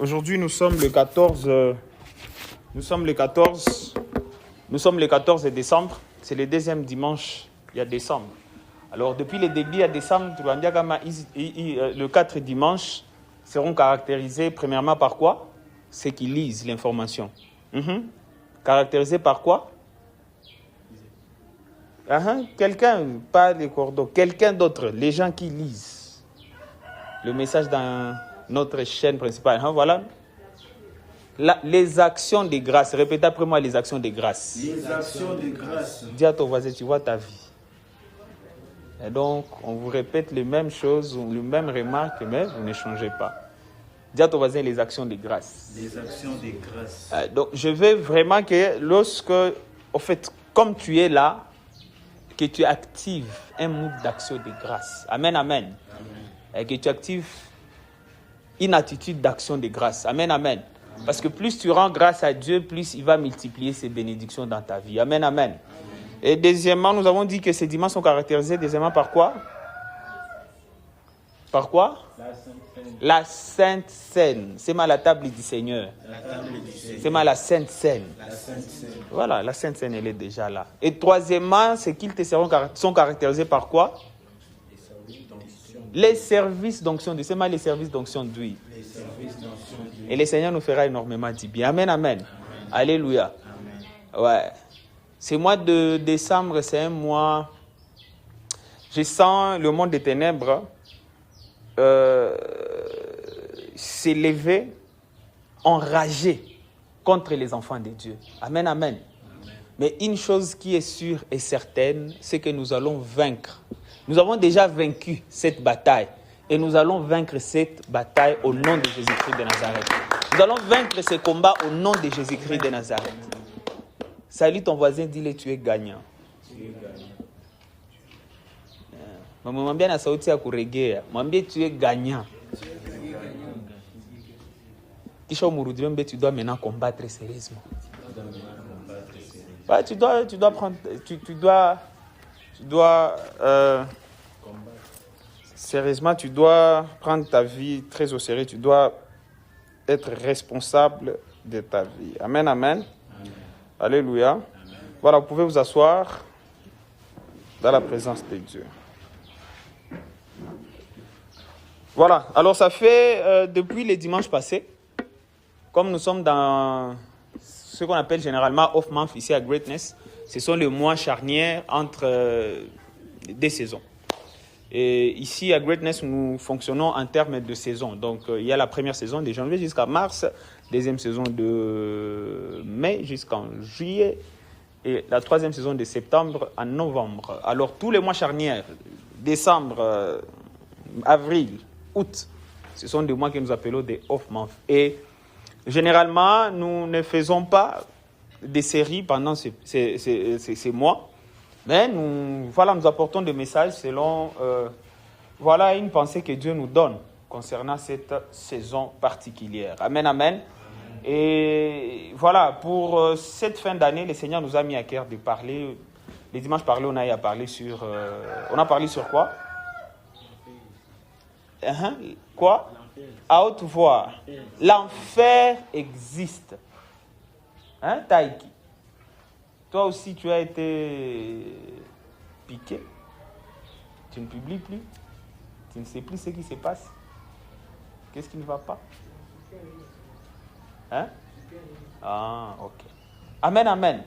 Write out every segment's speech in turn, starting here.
Aujourd'hui, nous sommes le 14 décembre. C'est le deuxième dimanche, il y a décembre. Alors, depuis le début à décembre, le 4 dimanches seront caractérisés premièrement par quoi? Ceux qui lisent l'information. Caractérisés par quoi? Quelqu'un, pas les cordons, quelqu'un d'autre, les gens qui lisent le message dans notre chaîne principale. Voilà. Les actions de grâce. Répétez après moi les actions de grâce. Les actions de grâce. Dis à ton voisin, tu vois ta vie. Et donc, on vous répète les mêmes choses, les mêmes remarques, mais vous ne changez pas. Dis à ton voisin les actions de grâce. Les actions de grâce. Donc, je veux vraiment que comme tu es là, que tu actives un mood d'action de grâce. Amen, amen. Et que tu actives une attitude d'action de grâce. Amen, amen. Parce que plus tu rends grâce à Dieu, plus il va multiplier ses bénédictions dans ta vie. Amen, amen. Et deuxièmement, nous avons dit que ces dimanches sont caractérisés deuxièmement par quoi? Par quoi? La Sainte Seine. C'est mal la table du Seigneur. C'est mal la Sainte Seine. Voilà, la Sainte Seine, elle est déjà là. Et troisièmement, c'est qu'ils sont caractérisés par quoi? Les services d'onction d'huile. C'est mal les services d'onction d'huile. Et le Seigneur nous fera énormément du bien. Amen, amen. Alléluia. Ouais. Ce mois de décembre, c'est un mois... Je sens le monde des ténèbres s'élever, enragé contre les enfants de Dieu. Amen, amen. Mais une chose qui est sûre et certaine, c'est que nous allons vaincre. Nous avons déjà vaincu cette bataille. Et nous allons vaincre cette bataille au nom de Jésus-Christ de Nazareth. Nous allons vaincre ce combat au nom de Jésus-Christ de Nazareth. Salut ton voisin, dis-le, tu es gagnant. Mwambie na sauti ya kuregea. Mwambie tu es gagnant. Kisha umurudie mbele, tu dois maintenant combattre sérieusement. Ouais, tu dois prendre, sérieusement, tu dois prendre ta vie très au sérieux. Tu dois être responsable de ta vie. Amen, amen. Amen. Alléluia. Amen. Voilà, vous pouvez vous asseoir dans la présence de Dieu. Voilà, alors ça fait depuis les dimanches passés, comme nous sommes dans ce qu'on appelle généralement off-month ici à Greatness, ce sont les mois charnières entre des saisons. Et ici à Greatness, nous fonctionnons en termes de saison. Donc il y a la première saison de janvier jusqu'à mars, deuxième saison de mai jusqu'en juillet et la troisième saison de septembre à novembre. Alors tous les mois charnières, décembre, avril, août, ce sont des mois que nous appelons des off-month. Et généralement, nous ne faisons pas des séries pendant ces mois, mais nous apportons des messages selon une pensée que Dieu nous donne concernant cette saison particulière. Amen, amen. Et voilà, pour cette fin d'année, le Seigneur nous a mis à cœur de parler. Les dimanches parlés, on a parlé sur quoi? Quoi? À haute voix. L'enfer existe. Taïki? Toi aussi, tu as été piqué. Tu ne publies plus. Tu ne sais plus ce qui se passe. Qu'est-ce qui ne va pas? Ok. Amen, amen.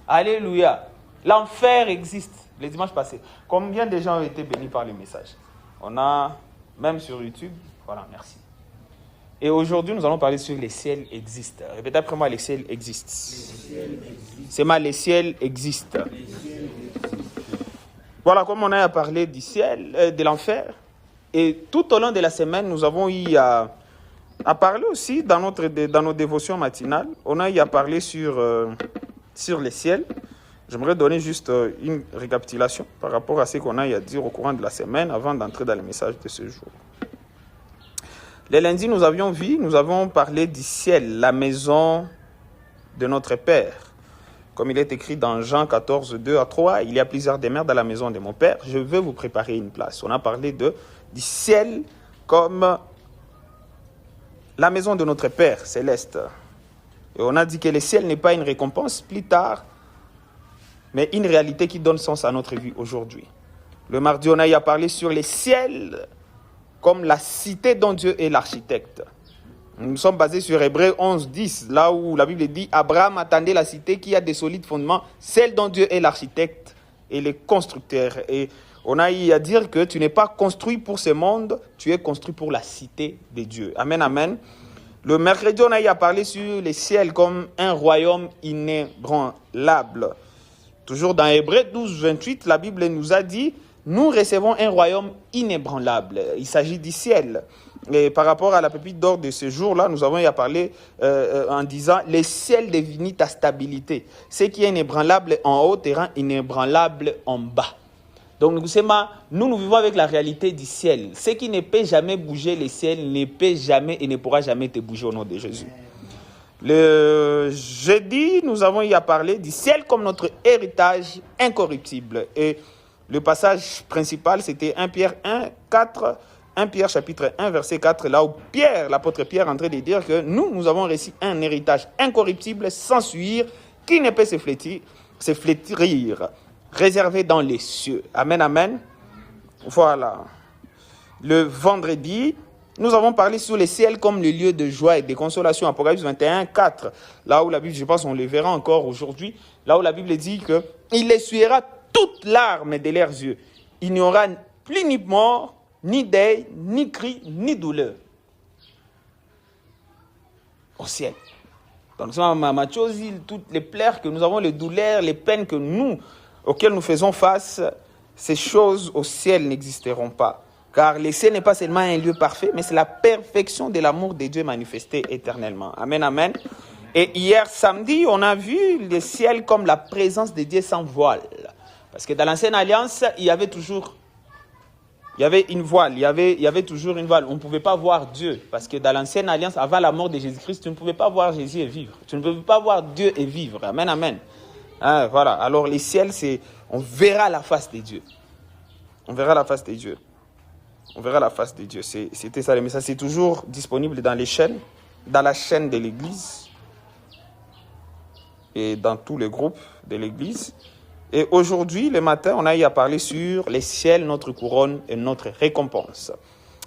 Alléluia. L'enfer existe. Les dimanches passés. Combien de gens ont été bénis par le message? On a, même sur YouTube. Voilà, merci. Et aujourd'hui, nous allons parler sur les ciels existent. Répétez après moi, les ciels existent. C'est mal, les ciels existent. Voilà, comme on a parlé du ciel, de l'enfer. Et tout au long de la semaine, nous avons eu à parler aussi dans nos dévotions matinales. On a eu à parler sur les ciels. J'aimerais donner juste une récapitulation par rapport à ce qu'on a eu à dire au courant de la semaine avant d'entrer dans le message de ce jour. Le lundi, nous avons parlé du ciel, la maison de notre Père. Comme il est écrit dans Jean 14, 2 à 3, il y a plusieurs demeures dans la maison de mon Père. Je veux vous préparer une place. On a parlé du ciel comme la maison de notre Père céleste. Et on a dit que le ciel n'est pas une récompense plus tard, mais une réalité qui donne sens à notre vie aujourd'hui. Le mardi, on a eu à parler sur le ciel comme la cité dont Dieu est l'architecte. Nous sommes basés sur Hébreux 11, 10, là où la Bible dit « Abraham attendait la cité qui a des solides fondements, celle dont Dieu est l'architecte et le constructeur. » Et on a eu à dire que tu n'es pas construit pour ce monde, tu es construit pour la cité de Dieu. Amen, amen. Le mercredi, on a eu à parler sur le ciel comme un royaume inébranlable. Toujours dans Hébreux 12, 28, la Bible nous a dit « Nous recevons un royaume inébranlable. » Il s'agit du ciel. Et par rapport à la pépite d'or de ce jour-là, nous avons eu à parler en disant « Le ciel définit ta stabilité. Ce qui est inébranlable en haut te rend inébranlable en bas. » Donc nous vivons avec la réalité du ciel. Ce qui ne peut jamais bouger le ciel ne peut jamais et ne pourra jamais te bouger au nom de Jésus. Le jeudi, nous avons eu à parler du ciel comme notre héritage incorruptible. Et le passage principal, c'était 1 Pierre 1, 4, 1 Pierre chapitre 1, verset 4, là où l'apôtre Pierre est en train de dire que nous avons reçu un héritage incorruptible, sans suivre, qui ne peut se flétrir, réservé dans les cieux. Amen, amen. Voilà. Le vendredi, nous avons parlé sur les ciels comme le lieu de joie et de consolation. Apocalypse 21, 4. Là où la Bible, je pense on le verra encore aujourd'hui, là où la Bible dit qu'il essuiera toute larme de leurs yeux. Il n'y aura plus ni mort, ni deuil, ni cri, ni douleur. Au ciel. Donc, toutes les plaies que nous avons, les douleurs, les peines auxquelles nous faisons face, ces choses au ciel n'existeront pas. Car le ciel n'est pas seulement un lieu parfait, mais c'est la perfection de l'amour de Dieu manifesté éternellement. Amen, amen. Et hier samedi, on a vu le ciel comme la présence de Dieu sans voile. Parce que dans l'ancienne alliance, il y avait une voile, il y avait toujours une voile. On ne pouvait pas voir Dieu. Parce que dans l'ancienne alliance, avant la mort de Jésus-Christ, tu ne pouvais pas voir Jésus et vivre. Tu ne pouvais pas voir Dieu et vivre. Amen, amen. Voilà. Alors, les ciels, on verra la face de Dieu. On verra la face de Dieu. On verra la face de Dieu. C'était ça le message. C'est toujours disponible dans les chaînes, dans la chaîne de l'Église et dans tous les groupes de l'Église. Et aujourd'hui, le matin, on a eu à parler sur les ciels, notre couronne et notre récompense.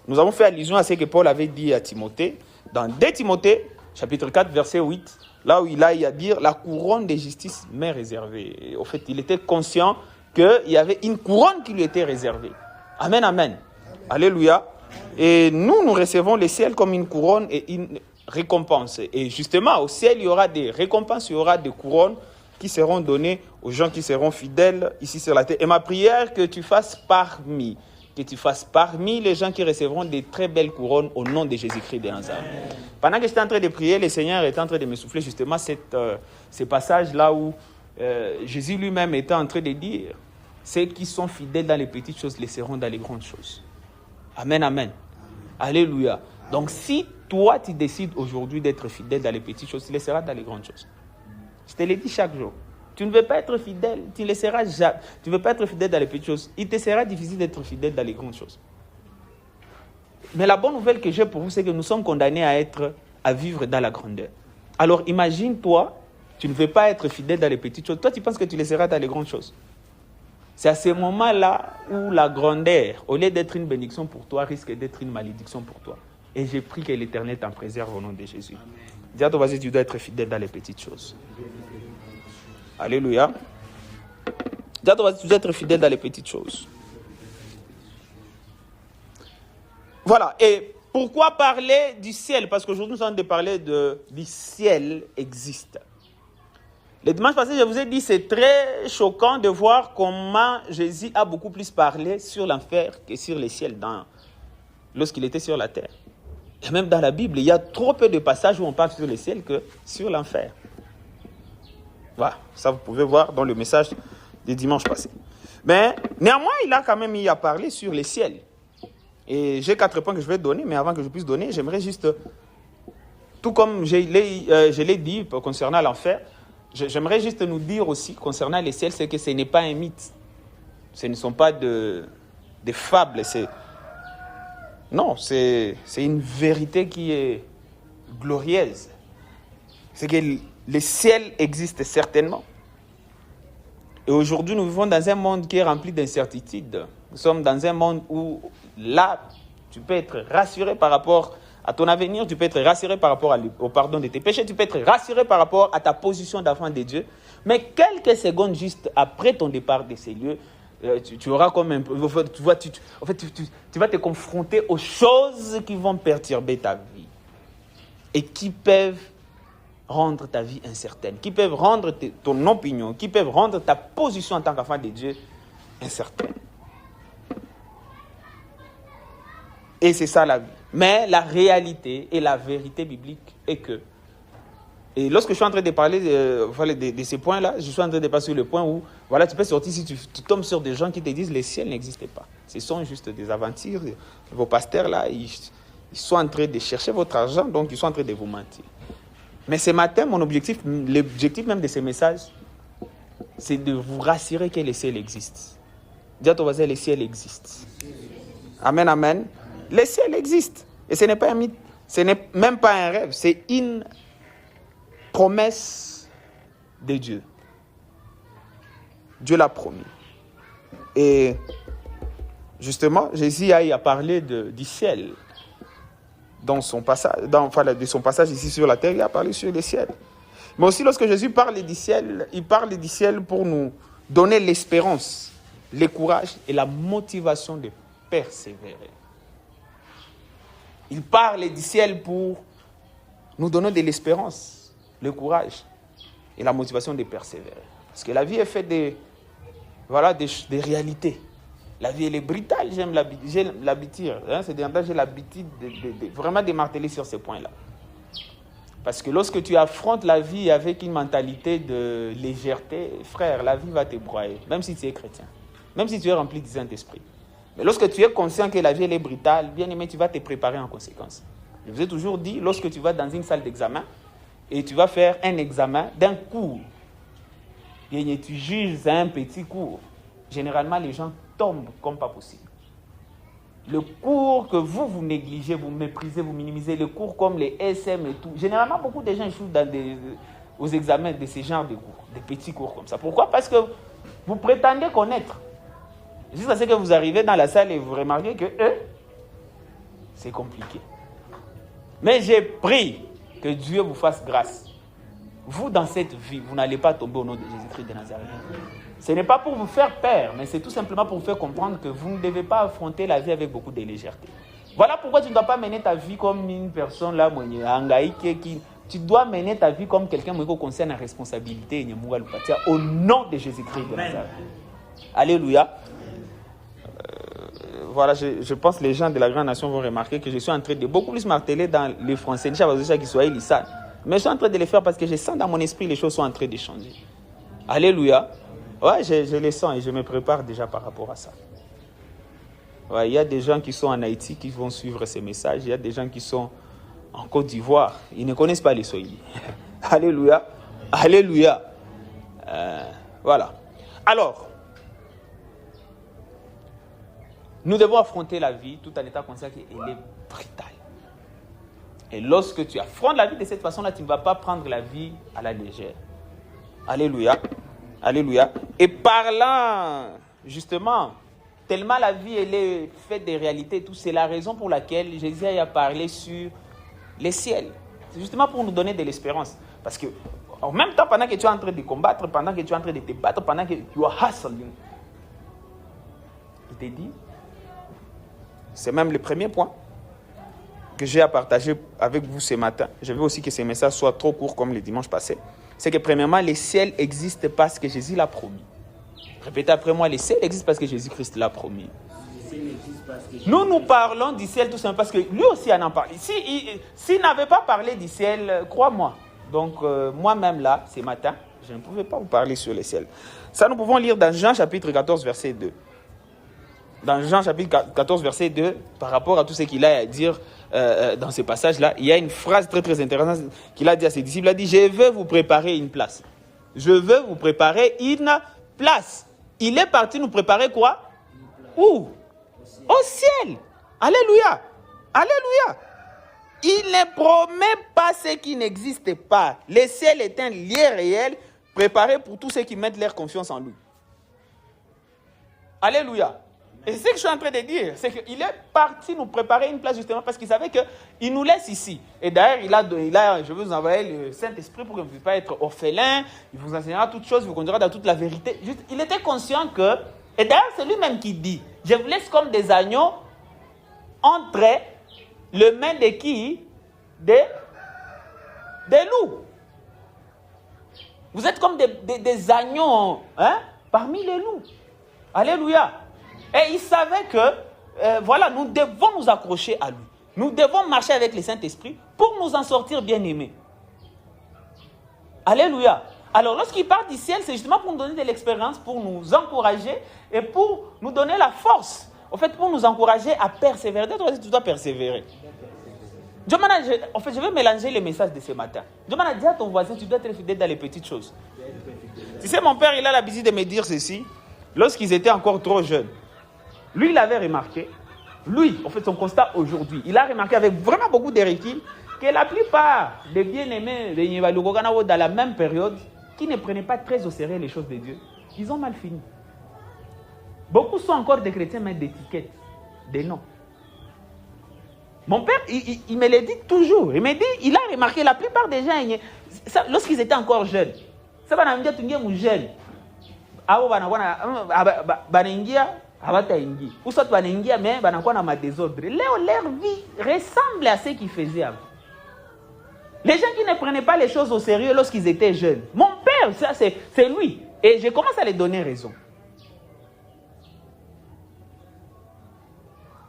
Nous avons fait allusion à ce que Paul avait dit à Timothée, dans 2 Timothée, chapitre 4, verset 8, là où il a eu à dire « La couronne de justice m'est réservée ». Et au fait, il était conscient qu'il y avait une couronne qui lui était réservée. Amen, amen. Alléluia. Et nous recevons le ciel comme une couronne et une récompense. Et justement, au ciel, il y aura des récompenses, il y aura des couronnes qui seront données aux gens qui seront fidèles ici sur la terre. Et ma prière, que tu fasses parmi les gens qui recevront des très belles couronnes au nom de Jésus-Christ de Nazareth. Pendant que j'étais en train de prier, le Seigneur était en train de me souffler justement ce passage là où Jésus lui-même était en train de dire « Ceux qui sont fidèles dans les petites choses les seront dans les grandes choses. » Amen, amen. Alléluia. Donc si toi tu décides aujourd'hui d'être fidèle dans les petites choses, tu les seras dans les grandes choses. Je te le dis chaque jour. Tu ne veux pas être fidèle, tu ne le seras jamais. Tu ne veux pas être fidèle dans les petites choses, il te sera difficile d'être fidèle dans les grandes choses. Mais la bonne nouvelle que j'ai pour vous, c'est que nous sommes condamnés à vivre dans la grandeur. Alors imagine-toi, tu ne veux pas être fidèle dans les petites choses. Toi, tu penses que tu les seras dans les grandes choses. C'est à ce moment-là où la grandeur, au lieu d'être une bénédiction pour toi, risque d'être une malédiction pour toi. Et j'ai pris que l'Éternel t'en préserve au nom de Jésus. Dis à ton voisin, tu dois être fidèle dans les petites choses. Alléluia. Dis à ton voisin, tu dois être fidèle dans les petites choses. Voilà. Et pourquoi parler du ciel? Parce qu'aujourd'hui, nous sommes en train de parler du ciel existe. Le dimanche passé, je vous ai dit, c'est très choquant de voir comment Jésus a beaucoup plus parlé sur l'enfer que sur le ciel lorsqu'il était sur la terre. Et même dans la Bible, il y a trop peu de passages où on parle sur le ciel que sur l'enfer. Voilà, ça vous pouvez voir dans le message du dimanche passé. Mais néanmoins, il a quand même mis à parler sur le ciel. Et j'ai 4 points que je vais donner, mais avant que je puisse donner, j'aimerais juste, tout comme je l'ai dit concernant l'enfer, j'aimerais juste nous dire aussi concernant le ciel, c'est que ce n'est pas un mythe. Ce ne sont pas des fables. Non, c'est une vérité qui est glorieuse. C'est que le ciel existe certainement. Et aujourd'hui, nous vivons dans un monde qui est rempli d'incertitudes. Nous sommes dans un monde où, là, tu peux être rassuré par rapport à ton avenir, tu peux être rassuré par rapport au pardon de tes péchés, tu peux être rassuré par rapport à ta position d'enfant de Dieu. Mais quelques secondes juste après ton départ de ces lieux, tu auras comme un peu... Tu vas te confronter aux choses qui vont perturber ta vie et qui peuvent rendre ta vie incertaine, qui peuvent rendre ton opinion, qui peuvent rendre ta position en tant qu'enfant de Dieu incertaine. Et c'est ça la vie. Mais la réalité et la vérité biblique est que, et lorsque je suis en train de parler de ces points-là, je suis en train de passer sur le point où, voilà, tu peux sortir si tu tombes sur des gens qui te disent que le ciel n'existe pas. Ce sont juste des aventures. Vos pasteurs, là, ils sont en train de chercher votre argent, donc ils sont en train de vous mentir. Mais ce matin, mon objectif, l'objectif même de ces messages, c'est de vous rassurer que le ciel existe. Dis à ton voisin, le ciel existe. Amen, amen. Le ciel existe. Et ce n'est pas un mythe, ce n'est même pas un rêve, c'est une promesse de Dieu. Dieu l'a promis. Et justement, Jésus a parlé du ciel. Dans son passage, de son passage ici sur la terre, il a parlé sur le ciel. Mais aussi, lorsque Jésus parle du ciel, il parle du ciel pour nous donner l'espérance, le courage et la motivation de persévérer. Il parle du ciel pour nous donner de l'espérance, le courage et la motivation de persévérer. Parce que la vie est faite des réalités. La vie, elle est brutale, j'ai l'habitude, j'ai l'habitude vraiment de marteler sur ces points-là. Parce que lorsque tu affrontes la vie avec une mentalité de légèreté, frère, la vie va te broyer, même si tu es chrétien, même si tu es rempli du Saint-Esprit. Mais lorsque tu es conscient que la vie, elle est brutale, bien aimé, tu vas te préparer en conséquence. Je vous ai toujours dit, lorsque tu vas dans une salle d'examen et tu vas faire un examen d'un cours, et tu juges un petit cours, généralement, les gens tombent comme pas possible. Le cours que vous négligez, vous méprisez, vous minimisez, le cours comme les SM et tout, généralement, beaucoup de gens échouent aux examens de ce genre de cours, des petits cours comme ça. Pourquoi? Parce que vous prétendez connaître. Jusqu'à ce que vous arrivez dans la salle et vous remarquez que c'est compliqué. Mais j'ai prié que Dieu vous fasse grâce. Vous, dans cette vie, vous n'allez pas tomber au nom de Jésus-Christ de Nazareth. Ce n'est pas pour vous faire peur, mais c'est tout simplement pour vous faire comprendre que vous ne devez pas affronter la vie avec beaucoup de légèreté. Voilà pourquoi tu ne dois pas mener ta vie comme une personne là, tu dois mener ta vie comme quelqu'un qui concerne la responsabilité au nom de Jésus-Christ de Nazareth. Alléluia. Voilà, je pense que les gens de la grande nation vont remarquer que je suis en train de beaucoup plus marteler dans les français, mais je suis en train de les faire parce que je sens dans mon esprit les choses sont en train de changer. Alléluia. Ouais, je les sens et je me prépare déjà par rapport à ça. Ouais, il y a des gens qui sont en Haïti qui vont suivre ces messages. Il y a des gens qui sont en Côte d'Ivoire. Ils ne connaissent pas les Swahili. Alléluia. Alléluia. Voilà. Alors, nous devons affronter la vie tout en étant conscient qu'elle est brutale. Et lorsque tu affrontes la vie de cette façon-là, tu ne vas pas prendre la vie à la légère. Alléluia. Alléluia. Et parlant, justement, tellement la vie, elle est faite des réalités et tout, c'est la raison pour laquelle Jésus a parlé sur les ciels. C'est justement pour nous donner de l'espérance. Parce que, en même temps, pendant que tu es en train de combattre, pendant que tu es en train de te battre, pendant que tu es hustling, il te dit, c'est même le premier point que j'ai à partager avec vous ce matin. Je veux aussi que ces messages soient trop courts comme le dimanche passé. C'est que premièrement, les ciels existent parce que Jésus l'a promis. Répétez après moi, les ciels existent parce que Jésus-Christ l'a promis. Nous parlons du ciel tout simplement parce que lui aussi en parle. S'il n'avait pas parlé du ciel, crois-moi. Donc moi-même là, ce matin, je ne pouvais pas vous parler sur les ciels. Ça, nous pouvons lire dans Jean chapitre 14, verset 2. Dans Jean chapitre 14, verset 2, par rapport à tout ce qu'il a à dire dans ce passage-là, il y a une phrase très très intéressante qu'il a dit à ses disciples. Il a dit, je veux vous préparer une place. Je veux vous préparer une place. Il est parti nous préparer quoi? Où? Au ciel. Alléluia. Alléluia. Il ne promet pas ce qui n'existe pas. Le ciel est un lieu réel préparé pour tous ceux qui mettent leur confiance en lui. Alléluia. Et c'est ce que je suis en train de dire, c'est qu'il est parti nous préparer une place justement parce qu'il savait qu'il nous laisse ici. Et d'ailleurs, je vais vous envoyer le Saint-Esprit pour que vous ne puissiez pas être orphelin. Il vous enseignera toutes choses, il vous conduira dans toute la vérité. Juste, il était conscient que, et d'ailleurs c'est lui-même qui dit, je vous laisse comme des agneaux entre les mains de qui? Des loups. Vous êtes comme des agneaux parmi les loups. Alléluia. Et il savait que, nous devons nous accrocher à lui. Nous devons marcher avec le Saint-Esprit pour nous en sortir bien-aimés. Alléluia. Alors, lorsqu'il part du ciel, c'est justement pour nous donner de l'expérience, pour nous encourager et pour nous donner la force. En fait, pour nous encourager à persévérer. Tu dois persévérer. Je vais mélanger les messages de ce matin. Dieu m'a dit à ton voisin, tu dois être fidèle dans les petites choses. Tu sais, mon père, il a l'habitude de me dire ceci. Lorsqu'ils étaient encore trop jeunes, lui, il avait remarqué, son constat aujourd'hui, il a remarqué avec vraiment beaucoup de recul que la plupart des bien-aimés dans la même période, qui ne prenaient pas très au sérieux les choses de Dieu, ils ont mal fini. Beaucoup sont encore des chrétiens, mais d'étiquettes, des noms. Mon père, il me le dit toujours. Il me dit, il a remarqué la plupart des gens, lorsqu'ils étaient encore jeunes, ça va nous dire que nous jeunes. Ou soit mais désordre. Leur vie ressemble à ce qu'ils faisaient avant. Les gens qui ne prenaient pas les choses au sérieux lorsqu'ils étaient jeunes. Mon père, ça c'est lui. Et je commence à lui donner raison.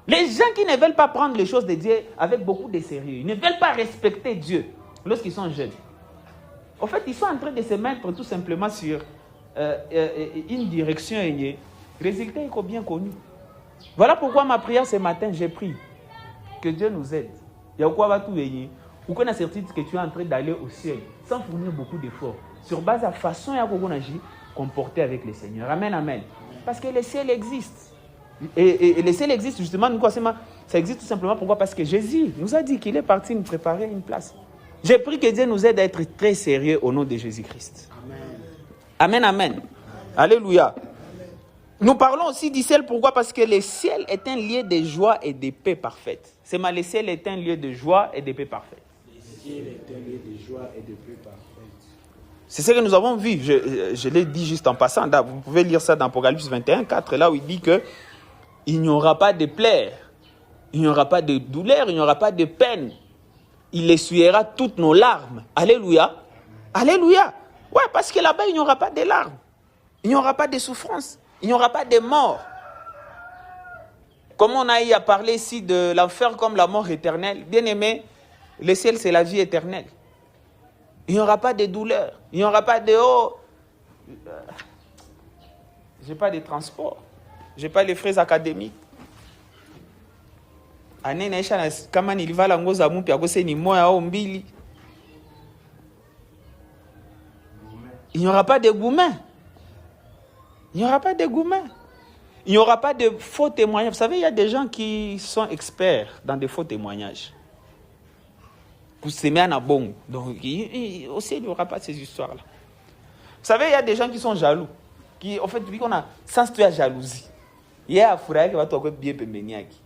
Les gens qui ne veulent pas prendre les choses de Dieu avec beaucoup de sérieux, ils ne veulent pas respecter Dieu lorsqu'ils sont jeunes. En fait, ils sont en train de se mettre tout simplement sur une direction. Résultat est bien connu. Voilà pourquoi ma prière ce matin, j'ai prié que Dieu nous aide. Il y a quoi va tout veiller. Ou qu'on a certitude que tu es en train d'aller au ciel sans fournir beaucoup d'efforts. Sur base de la façon dont on agit, comporter avec le Seigneur. Amen, amen. Parce que le ciel existe. Et le ciel existe justement, ça existe tout simplement pourquoi? Parce que Jésus nous a dit qu'il est parti nous préparer une place. J'ai prié que Dieu nous aide à être très sérieux au nom de Jésus-Christ. Amen, amen. Amen. Alléluia. Nous parlons aussi du ciel, pourquoi? Parce que le ciel est un lieu de joie et de paix parfaite. Le ciel est un lieu de joie et de paix parfaite. Le ciel est un lieu de joie et de paix parfaite. C'est ce que nous avons vu, je l'ai dit juste en passant. Vous pouvez lire ça dans Apocalypse 21, 4, là où il dit que il n'y aura pas de pleurs, il n'y aura pas de douleur, il n'y aura pas de peine. Il essuiera toutes nos larmes. Alléluia. Alléluia. Ouais, parce que là-bas, il n'y aura pas de larmes. Il n'y aura pas de souffrance. Il n'y aura pas de mort. Comme on a eu à parler ici de l'enfer comme la mort éternelle, bien aimé, le ciel c'est la vie éternelle. Il n'y aura pas de douleur. Il n'y aura pas de j'ai pas de transport. J'ai pas les frais académiques. Il n'y aura pas de gourmet. Il n'y aura pas de gourmet. Il n'y aura pas de faux témoignages. Vous savez, il y a des gens qui sont experts dans des faux témoignages. Pour s'aimer à bon. Donc, aussi, il n'y aura pas ces histoires-là. Vous savez, il y a des gens qui sont jaloux. Qui, en fait, vu qu'on a sens de la jalousie. Il y a un frère qui va te bien pémeniaki.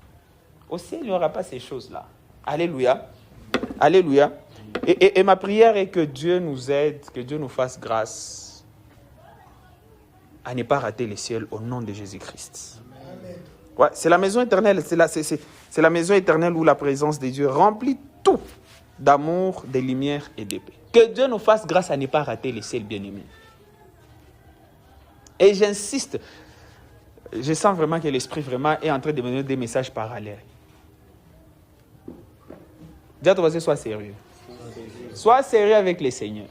Aussi, il n'y aura pas ces choses-là. Alléluia. Alléluia. Et ma prière est que Dieu nous aide, que Dieu nous fasse grâce à ne pas rater le ciel au nom de Jésus-Christ. Ouais, c'est la maison éternelle. C'est la maison éternelle où la présence de Dieu remplit tout d'amour, de lumière et de paix. Que Dieu nous fasse grâce à ne pas rater le ciel, bien-aimé. Et j'insiste, je sens vraiment que l'Esprit vraiment est en train de me donner des messages parallèles. Dis à ton voisin, sois sérieux. Sois sérieux avec le Seigneur.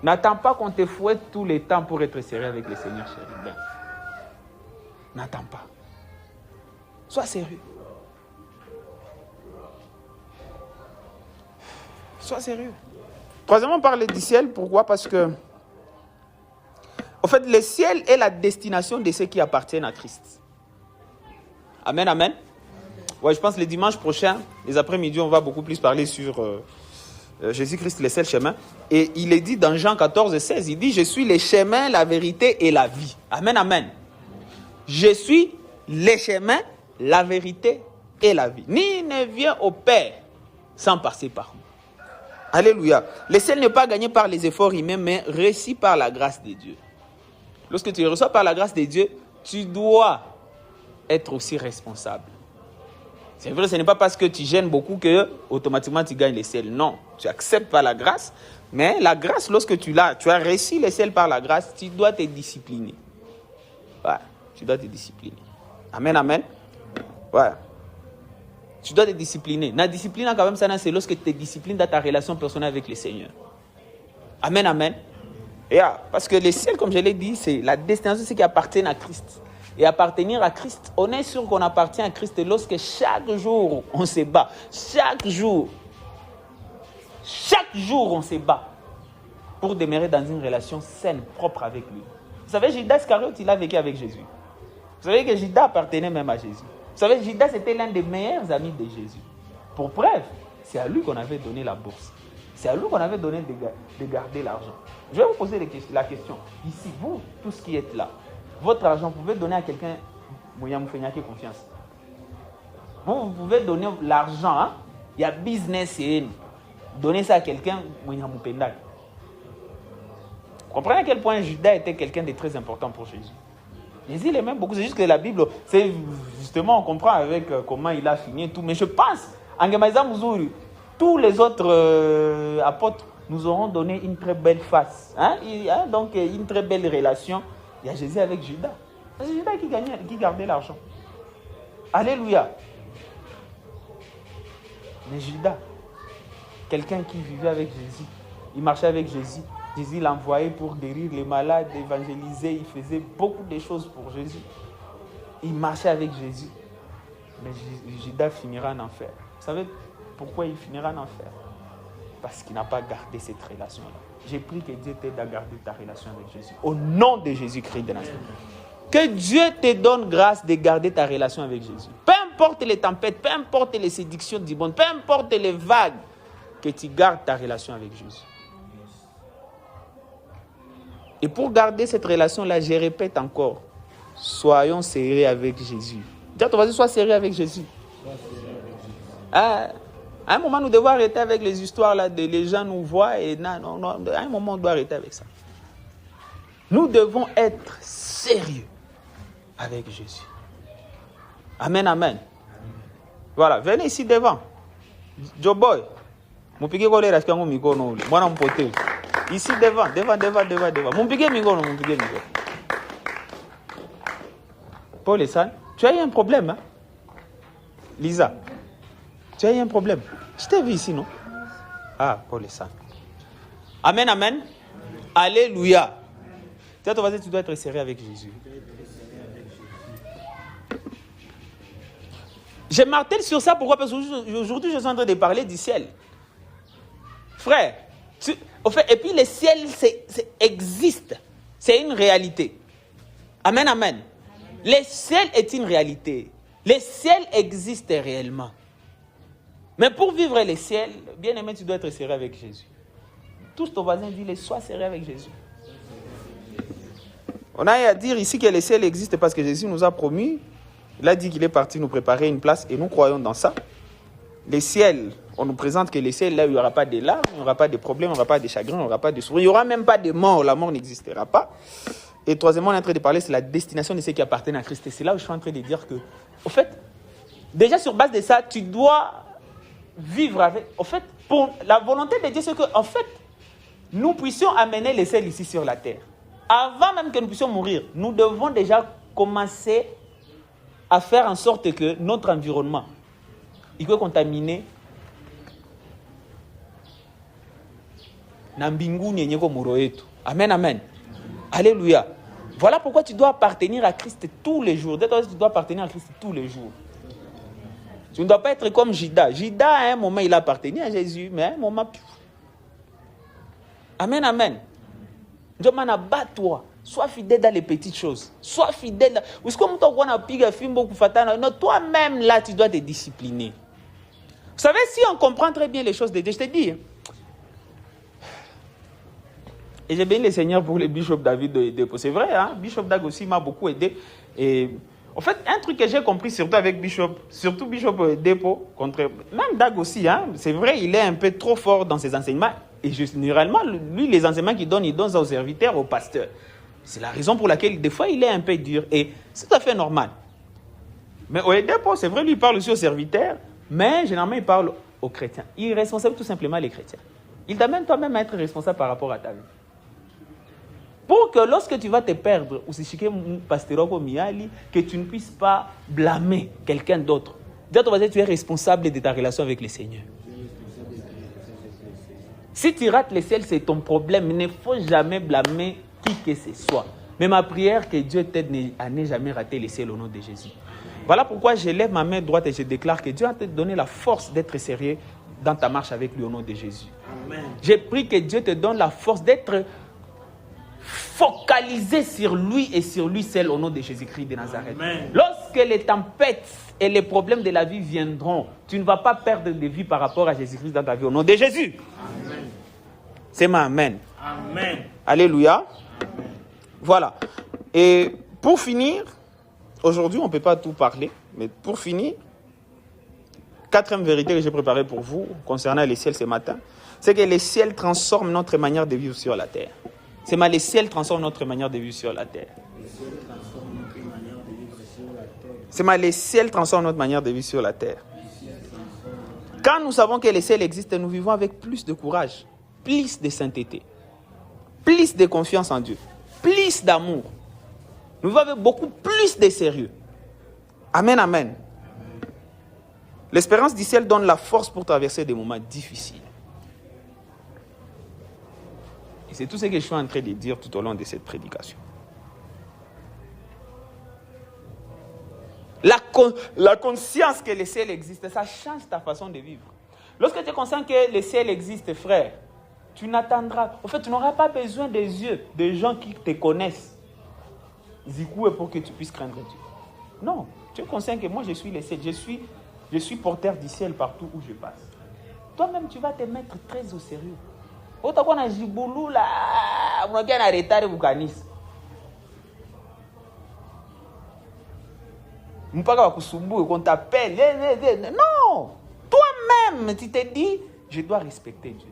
N'attends pas qu'on te fouette tout le temps pour être sérieux avec le Seigneur, chéri. Ben, n'attends pas. Sois sérieux. Sois sérieux. Troisièmement, on parle du ciel. Pourquoi? Parce que, en fait, le ciel est la destination de ceux qui appartiennent à Christ. Amen, amen. Ouais, je pense que le dimanche prochain, les après-midi, on va beaucoup plus parler sur Jésus-Christ, le seul chemin. Et il est dit dans Jean 14, 16, il dit, je suis le chemin, la vérité et la vie. Amen, amen. Je suis le chemin, la vérité et la vie. Ni ne vient au Père sans passer par moi. Alléluia. Le ciel n'est pas gagné par les efforts humains, mais réussi par la grâce de Dieu. Lorsque tu reçois par la grâce de Dieu, tu dois être aussi responsable. C'est vrai, ce n'est pas parce que tu gênes beaucoup que automatiquement tu gagnes le ciel. Non, tu acceptes par la grâce, mais la grâce, lorsque tu as réussi le ciel par la grâce, tu dois te discipliner. Ouais, tu dois te discipliner. Amen, amen. Ouais. Tu dois te discipliner. La discipline, quand même, ça, c'est lorsque tu te disciplines dans ta relation personnelle avec le Seigneur. Amen, amen. Et parce que le ciel, comme je l'ai dit, c'est la destination, c'est qui appartient à Christ. Et appartenir à Christ, on est sûr qu'on appartient à Christ lorsque chaque jour, on se bat. Chaque jour, on se bat pour demeurer dans une relation saine, propre avec lui. Vous savez, Judas Iscariote, il a vécu avec Jésus. Vous savez que Judas appartenait même à Jésus. Vous savez, Judas était l'un des meilleurs amis de Jésus. Pour preuve, c'est à lui qu'on avait donné la bourse. C'est à lui qu'on avait donné de garder l'argent. Je vais vous poser la question. Ici, vous, tous qui êtes là, votre argent, vous pouvez donner à quelqu'un, vous faites confiance. Vous pouvez donner l'argent, hein? Il y a business et donner ça à quelqu'un, vous comprenez à quel point Judas était quelqu'un de très important pour Jésus. Jésus il aimait beaucoup, c'est juste que la Bible, c'est justement, on comprend avec comment il a fini et tout. Mais je pense, en Gemaïza Mouzouri, tous les autres apôtres nous auront donné une très belle face. Donc, une très belle relation. Il y a Jésus avec Judas. C'est Judas qui gardait l'argent. Alléluia. Mais Judas, quelqu'un qui vivait avec Jésus, il marchait avec Jésus. Jésus l'envoyait pour guérir les malades, évangéliser. Il faisait beaucoup de choses pour Jésus. Il marchait avec Jésus. Mais Judas finira en enfer. Vous savez pourquoi il finira en enfer? Parce qu'il n'a pas gardé cette relation-là. J'ai pris que Dieu t'aide à garder ta relation avec Jésus. Au nom de Jésus-Christ de Nazareth. Que Dieu te donne grâce de garder ta relation avec Jésus. Peu importe les tempêtes, peu importe les séductions du monde, peu importe les vagues, que tu gardes ta relation avec Jésus. Et pour garder cette relation-là, je répète encore, soyons sérieux avec Jésus. Dis à ton voisin, sois sérieux avec Jésus. À un moment, nous devons arrêter avec les histoires là, de les gens nous voient et non, à un moment, on doit arrêter avec ça. Nous devons être sérieux avec Jésus. Amen, amen. Voilà, venez ici devant. Joe Boy. Ici devant. Mon piqué migo. Paul et San, tu as eu un problème, hein? Lisa, tu as eu un problème. Je t'ai vu ici, non? Ah, Paul et San. Amen, amen. Alléluia. Tu dois être sérieux avec Jésus. Je martèle sur ça, pourquoi? Parce qu'aujourd'hui, je suis en train de parler du ciel. Frère, et puis le ciel existe. C'est une réalité. Amen, amen. Le ciel est une réalité. Le ciel existe réellement. Mais pour vivre le ciel, bien aimé, tu dois être sérieux avec Jésus. Tous ton voisin dit, sois sérieux avec Jésus. On a à dire ici que le ciel existe parce que Jésus nous a promis. Il a dit qu'il est parti nous préparer une place et nous croyons dans ça. Le ciel, on nous présente que le ciel, là, il n'y aura pas de larmes, il n'y aura pas de problèmes, il n'y aura pas de chagrin, il n'y aura pas de sourire, il n'y aura même pas de mort, la mort n'existera pas. Et troisièmement, on est en train de parler, c'est la destination de ceux qui appartiennent à Christ. Et c'est là où je suis en train de dire que, au fait, déjà sur base de ça, tu dois vivre avec, au fait, pour la volonté de Dieu, c'est que, en fait, nous puissions amener le ciel ici sur la terre. Avant même que nous puissions mourir, nous devons déjà commencer à faire en sorte que notre environnement, il peut contaminer Amen, amen. Alléluia. Voilà pourquoi tu dois appartenir à Christ tous les jours. Tu dois appartenir à Christ tous les jours. Tu ne dois pas être comme Judas. Judas, à un moment, il appartenait à Jésus, mais à un moment... Amen, amen. Dieu m'en abat toi. Sois fidèle dans les petites choses. Sois fidèle. Non, toi-même, là, tu dois te discipliner. Vous savez, si on comprend très bien les choses de Dieu, je te dis. Et j'ai béni le Seigneur pour le Bishop David de Depo. C'est vrai, hein? Bishop Dag aussi m'a beaucoup aidé. Et en fait, un truc que j'ai compris, surtout avec Bishop Depo, même Dag aussi, hein? C'est vrai, il est un peu trop fort dans ses enseignements. Et généralement, lui, les enseignements qu'il donne, il donne aux serviteurs, aux pasteurs. C'est la raison pour laquelle, des fois, il est un peu dur. Et c'est tout à fait normal. Mais au Depo, c'est vrai, lui, il parle aussi aux serviteurs. Mais généralement, il parle aux chrétiens. Il est responsable tout simplement les chrétiens. Il t'amène toi-même à être responsable par rapport à ta vie. Pour que lorsque tu vas te perdre, ou si que tu ne puisses pas blâmer quelqu'un d'autre. Tu es responsable de ta relation avec le Seigneur. Si tu rates le ciel, c'est ton problème. Il ne faut jamais blâmer qui que ce soit. Mais ma prière, que Dieu t'aide à ne jamais rater le ciel au nom de Jésus. Voilà pourquoi je lève ma main droite et je déclare que Dieu a te donné la force d'être sérieux dans ta marche avec lui au nom de Jésus. Amen. J'ai pris que Dieu te donne la force d'être focalisé sur lui et sur lui seul au nom de Jésus-Christ de Nazareth. Amen. Lorsque les tempêtes et les problèmes de la vie viendront, tu ne vas pas perdre de vie par rapport à Jésus-Christ dans ta vie au nom de Jésus. Amen. C'est ma amen. Amen. Alléluia. Amen. Voilà. Et pour finir, aujourd'hui, on ne peut pas tout parler, mais pour finir, quatrième vérité que j'ai préparée pour vous concernant les ciels ce matin, c'est que les ciels transforment notre manière de vivre sur la terre. C'est mal, les ciels transforment notre manière de vivre sur la terre. C'est mal, les ciels transforment notre manière de vivre sur la terre. Quand nous savons que les ciels existent, nous vivons avec plus de courage, plus de sainteté, plus de confiance en Dieu, plus d'amour. Nous vivons avec beaucoup plus de sérieux. Amen, amen. L'espérance du ciel donne la force pour traverser des moments difficiles. Et c'est tout ce que je suis en train de dire tout au long de cette prédication. La conscience que le ciel existe, ça change ta façon de vivre. Lorsque tu es conscient que le ciel existe, frère, tu n'attendras. En fait, tu n'auras pas besoin des yeux des gens qui te connaissent. Zikoué pour que tu puisses craindre Dieu. Non, tu es conscient que moi je suis le ciel, je suis porteur du ciel partout où je passe. Toi-même, tu vas te mettre très au sérieux. Utakuwa na jiboulou là, unakia na retard bukanisa. Mpaka wakusumbue qu'on t'appelle. Non, toi-même tu te dis je dois respecter Dieu.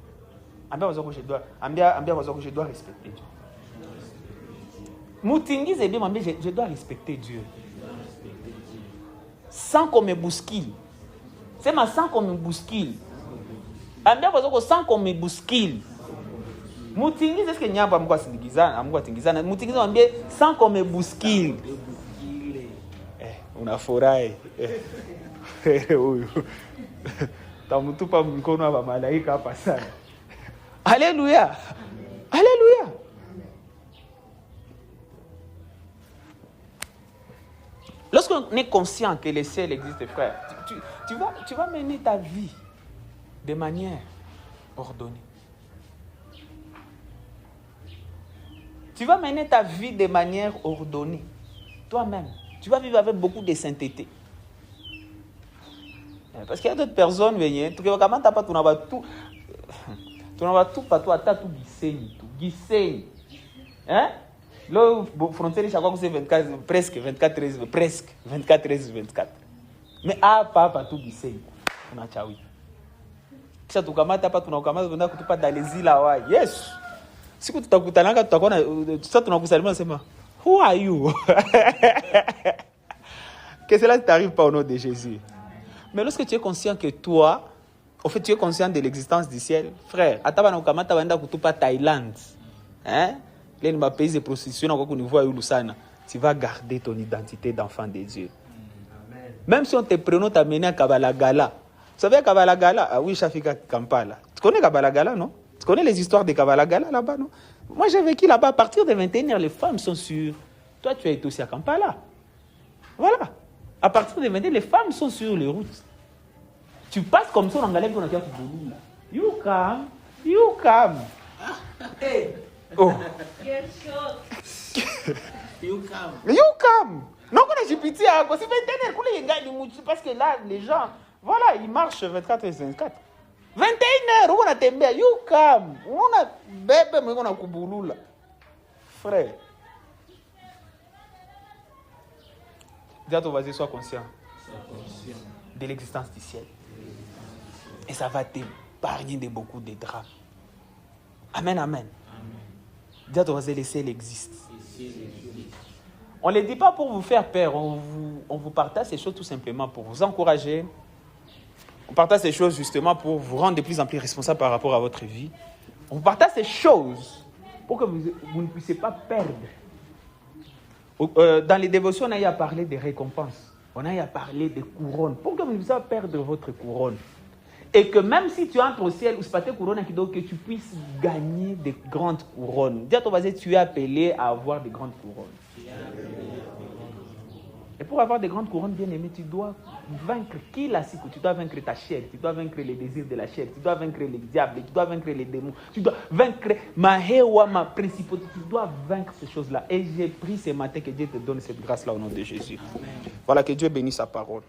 Ambia wazoko je dois respecter Dieu. Moutingi c'est bien je dois respecter Dieu. Sans qu'on me bouscule. C'est ma sans qu'on me bouscule. Ambia wazoko sans qu'on me bouscule. Moutingi c'est ce que nyamba mko tingizana. Moutingi mwambie sans qu'on me bouscule. Unafurahi. Huyu. Tamutupa mkono wa malaika hapa sana. Alléluia. Alléluia. Lorsqu'on est conscient que le ciel existe, frère, tu vas mener ta vie de manière ordonnée. Tu vas mener ta vie de manière ordonnée. Toi-même. Tu vas vivre avec beaucoup de sainteté. Parce qu'il y a d'autres personnes, tu n'as tout, pas toi, tu as tout guissé. Hein? Le frontière, chaque fois, c'est 24, presque 24, 13, presque 24, 13, 24. Mais pas tout guissé. On a tchaoui. Si tu n'as pas tout, tu n'as pas dans les îles là. Yes! Si tu as who are you? Que cela ne t'arrive pas au nom de Jésus. Mais lorsque tu es conscient que toi, en fait, tu es conscient de l'existence du ciel, frère, Thaïlande, hein? Pays de prostitution, tu vas garder ton identité d'enfant de Dieu. Même si on te prénomme t'amener à Kabalagala. Vous savez Kabalagala? Ah oui, Shafika Kampala. Tu connais Kabalagala, non? Tu connais les histoires de Kabalagala là-bas, non? Moi, j'ai vécu là-bas. À partir de 21h, les femmes sont sur... Toi, tu as été aussi à Kampala. Voilà. À partir de 21h, les femmes sont sur les routes. Tu passes comme ça, on a l'air qu'on a fait un You come. Hey. Oh. You come. You come. Non, quand j'ai pitié, parce que là, les gens, voilà, ils marchent 24 et 24. 21 heures, on a tembe, you come. On a bébé, mais on a kubulula. Frère. Dis à ton voisin, sois conscient de l'existence du ciel. Et ça va t'épargner de beaucoup de drames. Amen, amen. Dis à ton voisin, le ciel existe. On ne le dit pas pour vous faire peur, on vous partage ces choses tout simplement pour vous encourager. On partage ces choses justement pour vous rendre de plus en plus responsable par rapport à votre vie. On vous partage ces choses pour que vous ne puissiez pas perdre. Dans les dévotions, on a eu à parler des récompenses. On a eu à parler des couronnes. Pour que vous ne puissiez pas perdre votre couronne. Et que même si tu entres au ciel, ou c'est pas tes couronnes, que tu puisses gagner des grandes couronnes. Dis à ton voisin, tu es appelé à avoir des grandes couronnes. Et pour avoir des grandes couronnes bien aimées, tu dois vaincre qui la siku. Tu dois vaincre ta chair, tu dois vaincre les désirs de la chair, tu dois vaincre les diables, tu dois vaincre les démons, tu dois vaincre ma hewa, ma principauté, tu dois vaincre ces choses-là. Et j'ai pris ce matin que Dieu te donne cette grâce-là au nom de Jésus. Amen. Voilà, que Dieu bénisse sa parole.